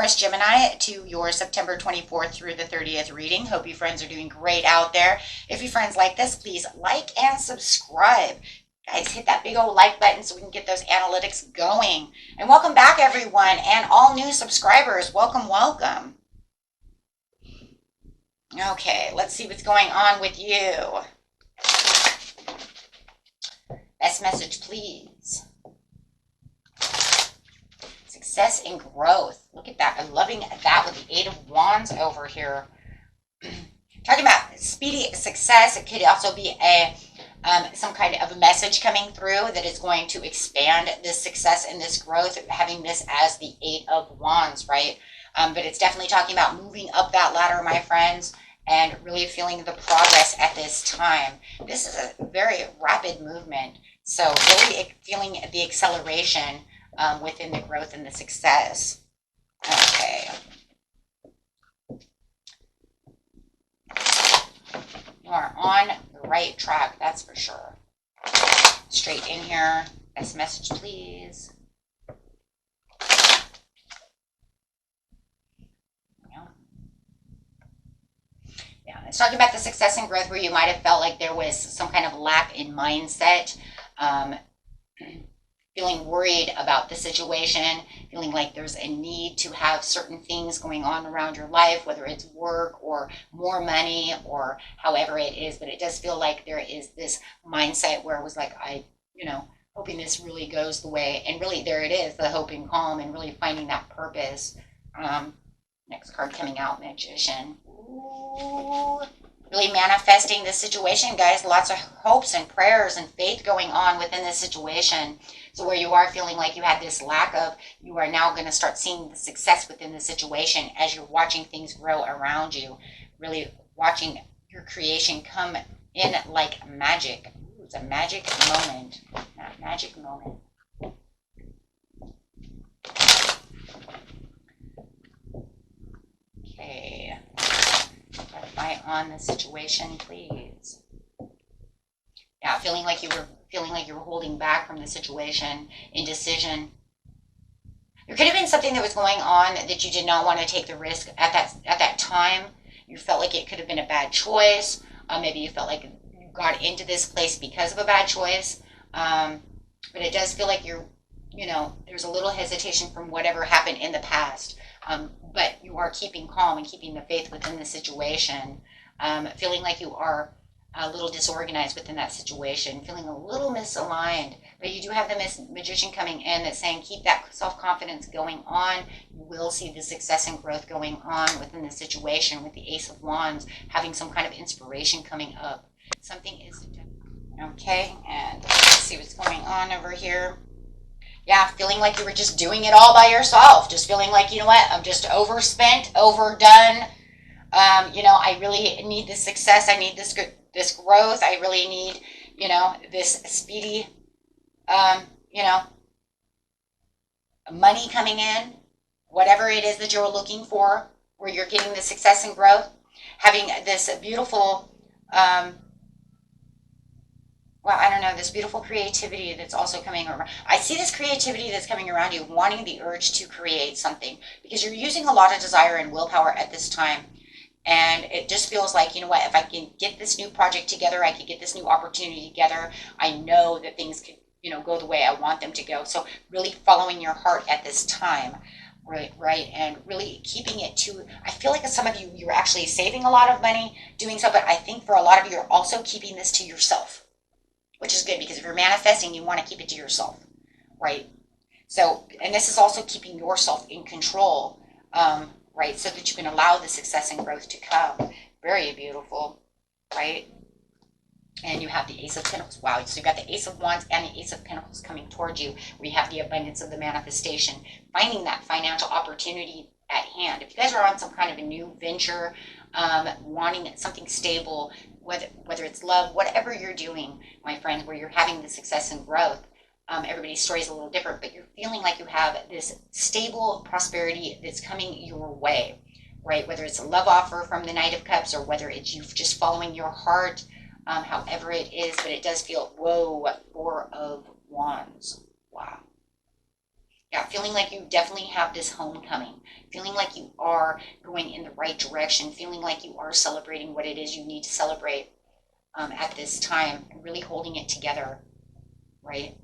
Taurus, Gemini, to your September 24th through the 30th reading. Hope you friends are doing great out there. If you friends like this, please like and subscribe. Guys, hit that big old like button so we can get those analytics going. And welcome back, everyone, and all new subscribers. Welcome, welcome. Okay, let's see what's going on with you. Best message, please. Success and growth. Look at that. I'm loving that with the 8 of Wands over here. Talking about speedy success. It could also be some kind of a message coming through that is going to expand this success and this growth, having this as the 8 of Wands, right? But it's definitely talking about moving up that ladder, my friends, and really feeling the progress at this time. This is a very rapid movement. So really feeling the acceleration within the growth and the success. Okay. You are on the right track, that's for sure. Straight in here. Best message, please. Yeah, it's talking about the success and growth where you might have felt like there was some kind of lack in mindset. Feeling worried about the situation, feeling like there's a need to have certain things going on around your life, whether it's work or more money or however it is. But it does feel like there is this mindset where it was like, hoping this really goes the way. And really, there it is, the hope and calm and really finding that purpose. Next card coming out, Magician. Ooh. Really manifesting this situation, guys. Lots of hopes and prayers and faith going on within this situation. So where you are feeling like you had this lack of, you are now going to start seeing the success within the situation as you're watching things grow around you. Really watching your creation come in like magic. Ooh, it's a magic moment. That magic moment. Okay. Clarify on the situation, please. Yeah, feeling like you were holding back from the situation, indecision. There could have been something that was going on that you did not want to take the risk at that time. You felt like it could have been a bad choice. Maybe you felt like you got into this place because of a bad choice. But it does feel like there's a little hesitation from whatever happened in the past. But you are keeping calm and keeping the faith within the situation. Feeling like you are a little disorganized within that situation, feeling a little misaligned, but you do have the Magician coming in that's saying keep that self-confidence going on. You will see the success and growth going on within the situation with the Ace of Wands, having some kind of inspiration coming up. Something is okay, and let's see what's going on over here. Yeah, feeling like you were just doing it all by yourself, just feeling like, you know what, I'm just overspent, overdone. I really need this success. I need this growth. I really need, this speedy, money coming in, whatever it is that you're looking for, where you're getting the success and growth, having this beautiful, this beautiful creativity that's also coming around. I see this creativity that's coming around you, wanting the urge to create something, because you're using a lot of desire and willpower at this time. And it just feels like, if I can get this new project together, I can get this new opportunity together, I know that things could, go the way I want them to go. So really following your heart at this time, right? And really keeping it to, I feel like some of you, you're actually saving a lot of money doing so, but I think for a lot of you, you're also keeping this to yourself, which is good, because if you're manifesting, you want to keep it to yourself, right? So, and this is also keeping yourself in control, right? So that you can allow the success and growth to come. Very beautiful, right? And you have the Ace of Pentacles. Wow, so you've got the Ace of Wands and the Ace of Pentacles coming towards you, where you have the abundance of the manifestation, finding that financial opportunity at hand. If you guys are on some kind of a new venture, wanting something stable, whether it's love, whatever you're doing, my friends, where you're having the success and growth, everybody's story is a little different, but you're feeling like you have this stable prosperity that's coming your way, right? Whether it's a love offer from the Knight of Cups, or whether it's you just following your heart, however it is, but it does feel, whoa, 4 of Wands. Wow. Yeah, feeling like you definitely have this homecoming, feeling like you are going in the right direction, feeling like you are celebrating what it is you need to celebrate at this time, and really holding it together, right?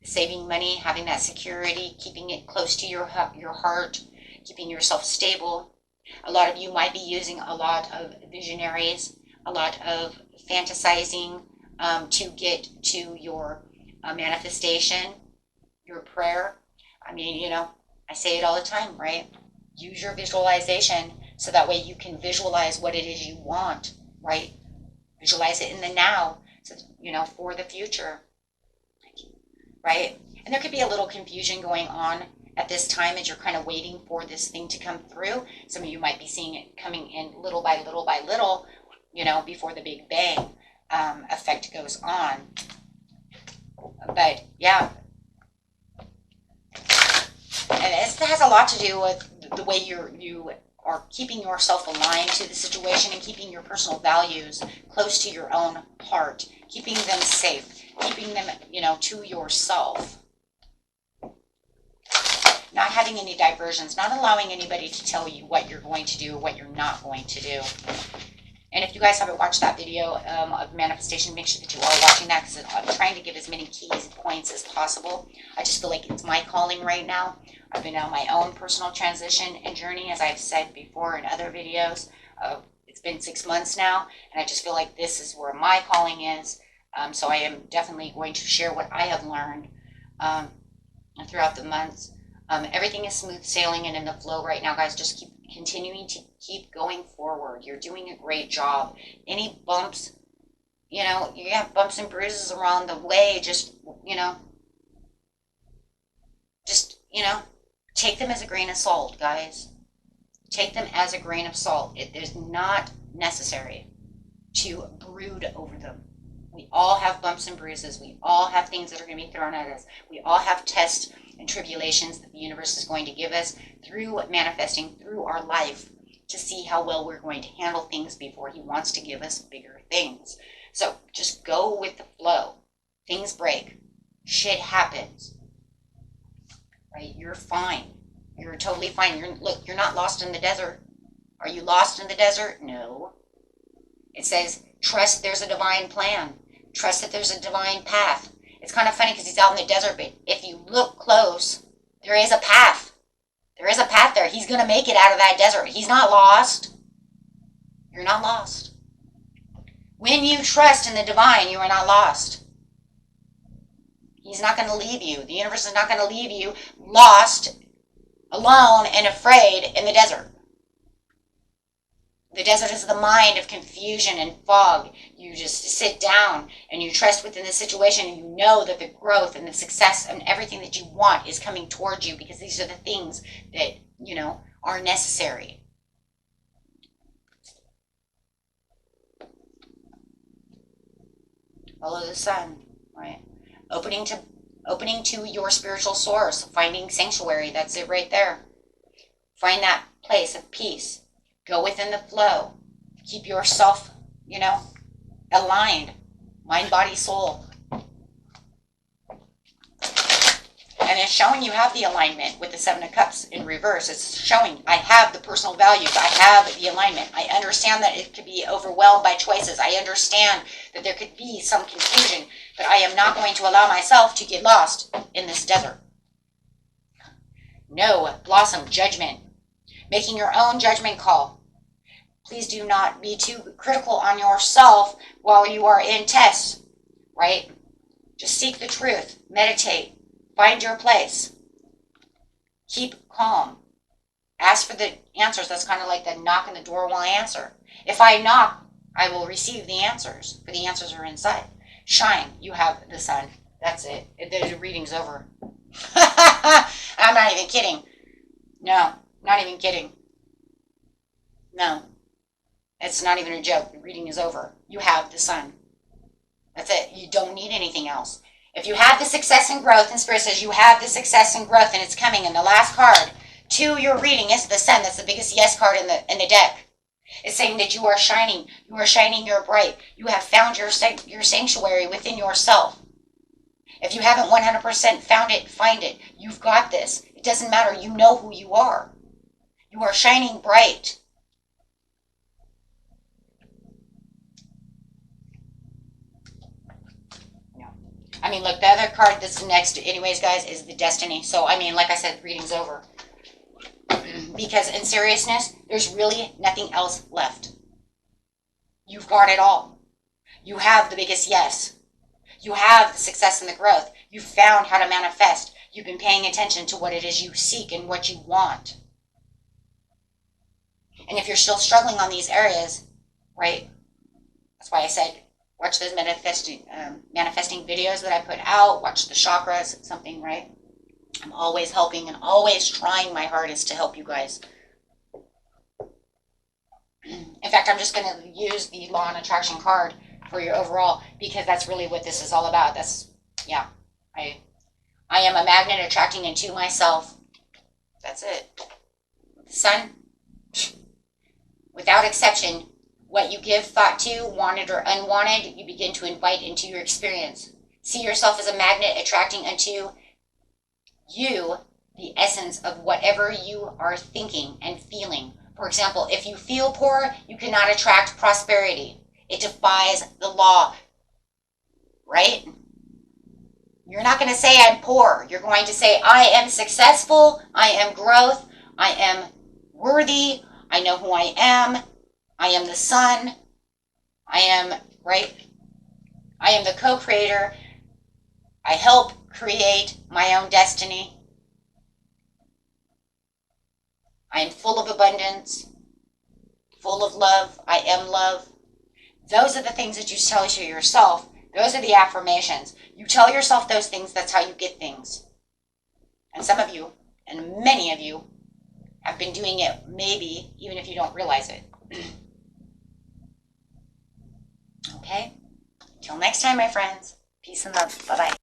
Saving money, having that security, keeping it close to your heart, keeping yourself stable. A lot of you might be using a lot of visionaries, a lot of fantasizing to get to your manifestation, your prayer. I mean, you know, I say it all the time, right? Use your visualization so that way you can visualize what it is you want, right? Visualize it in the now, so, you know, for the future, right? And there could be a little confusion going on at this time as you're kind of waiting for this thing to come through. Some of you might be seeing it coming in little by little by little, you know, before the big bang effect goes on. But yeah, and this has a lot to do with the way you are keeping yourself aligned to the situation and keeping your personal values close to your own heart, keeping them safe, keeping them, you know, to yourself. Not having any diversions, not allowing anybody to tell you what you're going to do or what you're not going to do. And if you guys haven't watched that video of manifestation, make sure that you are watching that, because I'm trying to give as many keys and points as possible. I just feel like it's my calling right now. I've been on my own personal transition and journey, as I've said before in other videos. It's been 6 months now, and I just feel like this is where my calling is. So I am definitely going to share what I have learned throughout the months. Everything is smooth sailing and in the flow right now, guys. Just keep continuing to keep going forward. You're doing a great job. Any bumps, you know, you have bumps and bruises along the way, just, you know, take them as a grain of salt, guys. Take them as a grain of salt. It is not necessary to brood over them. We all have bumps and bruises. We all have things that are going to be thrown at us. We all have tests and tribulations that the universe is going to give us through manifesting through our life to see how well we're going to handle things before he wants to give us bigger things. So just go with the flow. Things break. Shit happens. Right? You're fine. You're totally fine. You're not lost in the desert. Are you lost in the desert? No. It says, trust there's a divine plan. Trust that there's a divine path. It's kind of funny because he's out in the desert, but if you look close, there is a path. There is a path there. He's going to make it out of that desert. He's not lost. You're not lost. When you trust in the divine, you are not lost. He's not going to leave you. The universe is not going to leave you lost, alone, and afraid in the desert. The desert is the mind of confusion and fog. You just sit down and you trust within the situation, and you know that the growth and the success and everything that you want is coming towards you, because these are the things that, you know, are necessary. Follow the sun, right? Opening to your spiritual source, finding sanctuary. That's it right there. Find that place of peace. Go within the flow. Keep yourself, you know, aligned. Mind, body, soul. And it's showing you have the alignment with the Seven of Cups in reverse. It's showing I have the personal values. I have the alignment. I understand that it could be overwhelmed by choices. I understand that there could be some confusion, but I am not going to allow myself to get lost in this desert. No, blossom, judgment. Making your own judgment call. Please do not be too critical on yourself while you are in tests, right? Just seek the truth. Meditate. Find your place. Keep calm. Ask for the answers. That's kind of like the knock on the door will answer. If I knock, I will receive the answers, for the answers are inside. Shine. You have the sun. That's it. The reading's over. I'm not even kidding. No, not even kidding. No. It's not even a joke. The reading is over. You have the sun. That's it. You don't need anything else. If you have the success and growth, and Spirit says you have the success and growth, and it's coming, and the last card to your reading is the sun. That's the biggest yes card in the deck. It's saying that you are shining. You are shining. You're bright. You have found your sanctuary within yourself. If you haven't 100% found it, find it. You've got this. It doesn't matter. You know who you are. You are shining bright. I mean, look, the other card that's next, anyways, guys, is the Destiny. So, I mean, like I said, reading's over. Because in seriousness, there's really nothing else left. You've got it all. You have the biggest yes. You have the success and the growth. You've found how to manifest. You've been paying attention to what it is you seek and what you want. And if you're still struggling on these areas, right, that's why I said, watch those manifesting videos that I put out. Watch the chakras, something, right? I'm always helping and always trying my hardest to help you guys. In fact, I'm just going to use the Law and Attraction card for your overall, because that's really what this is all about. That's, yeah, I am a magnet attracting into myself. That's it. The sun, without exception, what you give thought to, wanted or unwanted, you begin to invite into your experience. See yourself as a magnet attracting unto you the essence of whatever you are thinking and feeling. For example, if you feel poor, you cannot attract prosperity. It defies the law, right? You're not going to say I'm poor. You're going to say I am successful, I am growth, I am worthy, I know who I am the sun, I am, right? I am the co-creator. I help create my own destiny. I am full of abundance, full of love. I am love. Those are the things that you tell to yourself. Those are the affirmations. You tell yourself those things, that's how you get things. And some of you, and many of you, have been doing it maybe even if you don't realize it. Okay? Till next time, my friends. Peace and love. Bye-bye.